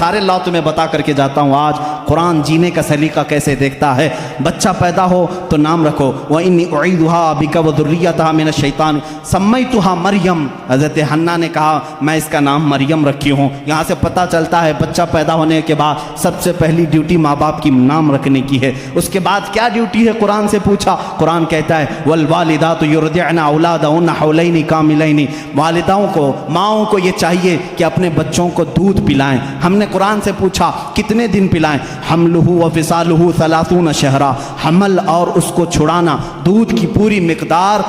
سارے لا تمہیں بتا کر کے جاتا ہوں آج قرآن جینے کا سلیقہ کیسے دیکھتا ہے۔ بچہ پیدا ہو تو نام رکھو، وَإِنِّي أُعِيذُهَا بِكَ وَذُرِّيَّتَهَا مِنَ الشَّيْطَانِ سَمَّيْتُهَا مریم۔ حضرت حنا نے کہا میں اس کا نام مریم رکھی ہوں۔ یہاں سے پتہ چلتا ہے بچہ پیدا ہونے کے بعد سب سے پہلی ڈیوٹی ماں باپ کی نام رکھنے کی ہے۔ اس کے بعد کیا ڈیوٹی ہے قرآن سے پوچھا، قرآن کہتا ہے وَالْوَالِدَاتُ يُرْضِعْنَ أَوْلَادَهُنَّ حَوْلَيْنِ كَامِلَيْنِ، والداؤں کو، ماؤں کو یہ چاہیے کہ اپنے بچوں کو دودھ پلائیں۔ ہم نے قرآن سے پوچھا کتنے دن پلائیں، حملہ وفصالہ 30 شہرا، حمل اور اس کو چھڑانا دودھ کی پوری مقدار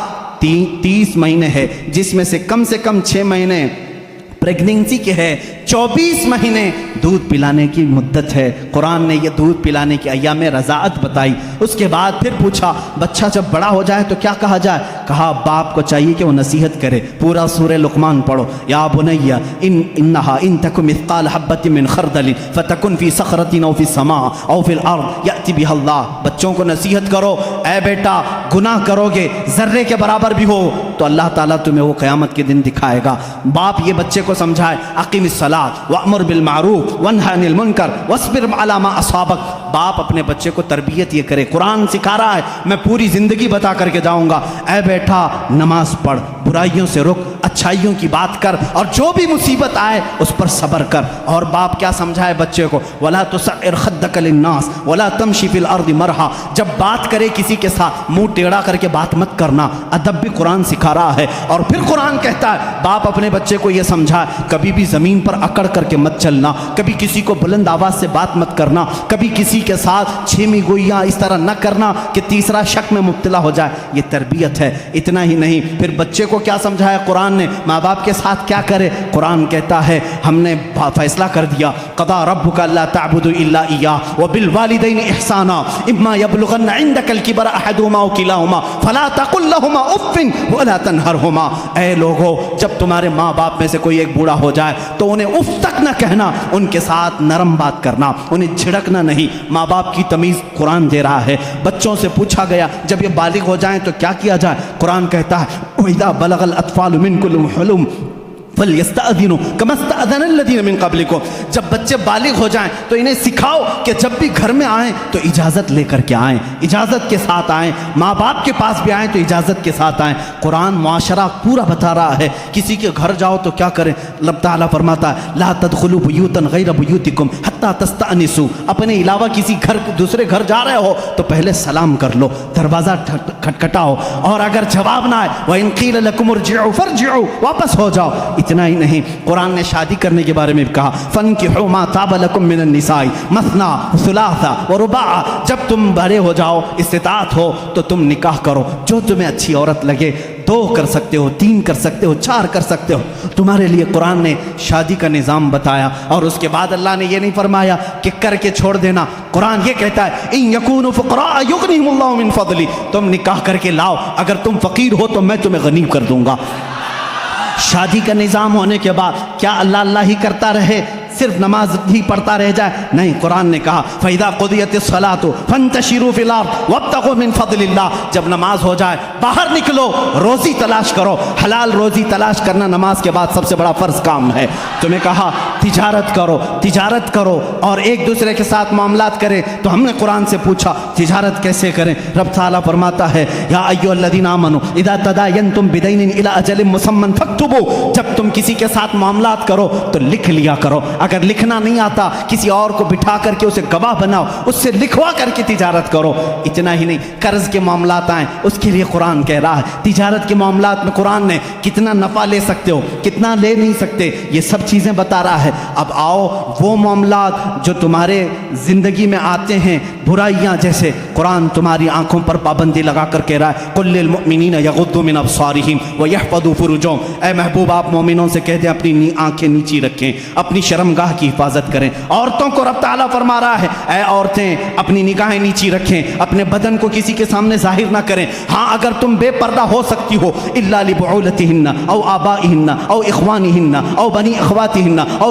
30 مہینے ہے، جس میں سے کم 6 مہینے پریگننسی کے ہے، 24 مہینے دودھ پلانے کی مدت ہے۔ قرآن نے یہ دودھ پلانے کی ایام رضاعت بتائی۔ اس کے بعد پھر پوچھا بچہ جب بڑا ہو جائے تو کیا کہا جائے، کہا باپ کو چاہیے کہ وہ نصیحت کرے۔ پورا سورہ لقمان پڑھو، یا بنی انہا ان تک مثقال حبۃ من خردل فتکن فی صخرۃ او فی السماء او فی الارض یأتی بها اللہ۔ بچوں کو نصیحت کرو، اے بیٹا گناہ کرو گے ذرے کے برابر بھی ہو تو اللہ تعالیٰ تمہیں وہ قیامت کے دن دکھائے گا۔ باپ یہ بچے کو سمجھائے اقیم الصلاۃ وامر بالمعروف وانہی عن المنکر واصبر علی ما اصابک۔ باپ اپنے بچے کو تربیت یہ کرے، قرآن سکھا رہا ہے، میں پوری زندگی بتا کر کے جاؤں گا، اے بیٹا نماز پڑھ، برائیوں سے رک، اچھائیوں کی بات کر، اور جو بھی مصیبت آئے اس پر صبر کر۔ اور باپ کیا سمجھائے بچے کو، ولا تصعر خدک للناس ولا تمشی فی الارض مرحا۔ جب بات کرے کسی کے ساتھ منہ ٹیڑھا کر کے بات مت کرنا، ادب بھی قرآن سکھا رہا ہے۔ اور پھر قرآن کہتا ہے باپ اپنے بچے کو یہ سمجھائے کبھی بھی زمین پر اکڑ کر کے مت چلنا، کبھی کسی کو بلند آواز سے بات مت کرنا، کبھی کسی کے ساتھ چھیمی گوئیاں اس طرح نہ کرنا کہ تیسرا شک میں مبتلا ہو جائے۔ یہ تربیت ہے۔ اتنا ہی نہیں، پھر بچے کو کیا سمجھایا قرآن نے، ماں باپ کے ساتھ کیا کرے۔ قرآن کہتا ہے ہم نے فیصلہ کر دیا، قضا ربک الا تعبدوا الا ایاہ وبالوالدین احسانا اما یبلغن عندک الکبر احدہما او کلاہما فلا تقل لہما اف ولا تنہرہما۔ اے لوگو جب تمہارے ماں باپ میں سے کوئی ایک بوڑھا ہو جائے تو انہیں اف تک نہ کہنا، ان کے ساتھ نرم بات کرنا، انہیں جھڑکنا نہیں۔ ماں باپ کی تمیز قرآن دے رہا ہے۔ بچوں سے پوچھا گیا جب یہ بالغ ہو جائیں تو کیا کیا جائے، قرآن کہتا ہے وَإِذَا بَلَغَ الْأَطْفَالُ مِنْكُمُ الْحُلُمَ فَلْيَسْتَأْذِنُوا كَمَا اسْتَأْذَنَ الَّذِينَ مِنْ قَبْلِكُمْ۔ جب بچے بالغ ہو جائیں تو انہیں سکھاؤ کہ جب بھی گھر میں آئیں تو اجازت لے کر کے آئیں، اجازت کے ساتھ آئیں، ماں باپ کے پاس بھی آئیں تو اجازت کے ساتھ آئیں۔ قرآن معاشرہ پورا بتا رہا ہے۔ کسی کے گھر جاؤ تو کیا کریں، اللہ تعالیٰ فرماتا ہے لا تدخلوا بیوتا غیر بیوتکم حتی تستأنسوا۔ اپنے علاوہ کسی گھر دوسرے گھر جا رہے ہو تو پہلے سلام کر لو، دروازہ کھٹکھٹاؤ، اور اگر جواب نہ آئے وَإِن قِيلَ لَكُمُ ارْجِعُوا فَارْجِعُوا، واپس ہو جاؤ۔ اتنا ہی نہیں، قرآن نے شادی کرنے کے بارے میں بھی کہا فَانكِحُوا مَا طَابَ لَكُم مِّنَ النِّسَاءِ مَثْنَىٰ وَثُلَاثَ وَرُبَاعَ۔ جب تم بڑے ہو جاؤ، استطاعت ہو تو تم نکاح کرو، جو تمہیں اچھی عورت لگے، 2 کر سکتے ہو، 3 کر سکتے ہو، 4 کر سکتے ہو۔ تمہارے لیے قرآن نے شادی کا نظام بتایا، اور اس کے بعد اللہ نے یہ نہیں فرمایا کہ کر کے چھوڑ دینا۔ قرآن یہ کہتا ہے ان یکونوا فقراء یغنیہم اللہ من فضلہ، تم نکاح کر کے لاؤ، اگر تم فقیر ہو تو میں تمہیں غنی کر دوں گا۔ شادی کا نظام ہونے کے بعد کیا اللہ اللہ ہی کرتا رہے، صرف نماز ہی پڑھتا رہ جائے؟ نہیں، قرآن نے کہا فَإِذَا قُضِيَتِ الصَّلَاةُ فَانْتَشِرُوا فِي الْأَرْضِ وَابْتَغُوا مِنْ فَضْلِ اللَّهِ۔ جب نماز ہو جائے باہر نکلو، روزی تلاش کرو، حلال روزی تلاش کرنا نماز کے بعد سب سے بڑا فرض کام ہے۔ تمہیں کہا تجارت کرو، تجارت کرو اور ایک دوسرے کے ساتھ معاملات کریں، تو ہم نے قرآن سے پوچھا تجارت کیسے کریں؟ رب تعالیٰ فرماتا ہے یا ایھا الذین آمنوا اذا تداینتم بدین الی اجل مسمی فاکتبوا۔ جب تم کسی کے ساتھ معاملات کرو تو لکھ لیا کرو، اگر لکھنا نہیں آتا کسی اور کو بٹھا کر کے اسے گواہ بناؤ، اس سے لکھوا کر کے تجارت کرو۔ اتنا ہی نہیں، قرض کے معاملات آئیں اس کے لیے قرآن کہہ رہا ہے تجارت کے معاملات میں قرآن نے کتنا نفع لے سکتے ہو، کتنا لے نہیں سکتے، یہ سب چیزیں بتا رہا ہے۔ اب آؤ وہ معاملات جو تمہارے زندگی میں آتے ہیں، برائیاں جیسے، قرآن تمہاری آنکھوں پر پابندی لگا کر کہہ رہا ہے قل للمؤمنین یغضوا من ابصارہم ویحفظوا فروجہم۔ اے محبوب آپ مومنوں سے کہہ دیں اپنی آنکھیں نیچی رکھیں، اپنی شرمگاہ کی حفاظت کریں۔ عورتوں کو رب تعالیٰ فرما رہا ہے اے عورتیں اپنی نگاہیں نیچی رکھیں، اپنے بدن کو کسی کے سامنے ظاہر نہ کریں۔ ہاں اگر تم بے پردہ ہو سکتی ہو الا لبعولتہن او آبائہن او اخوانہن او بنی اخواتہن او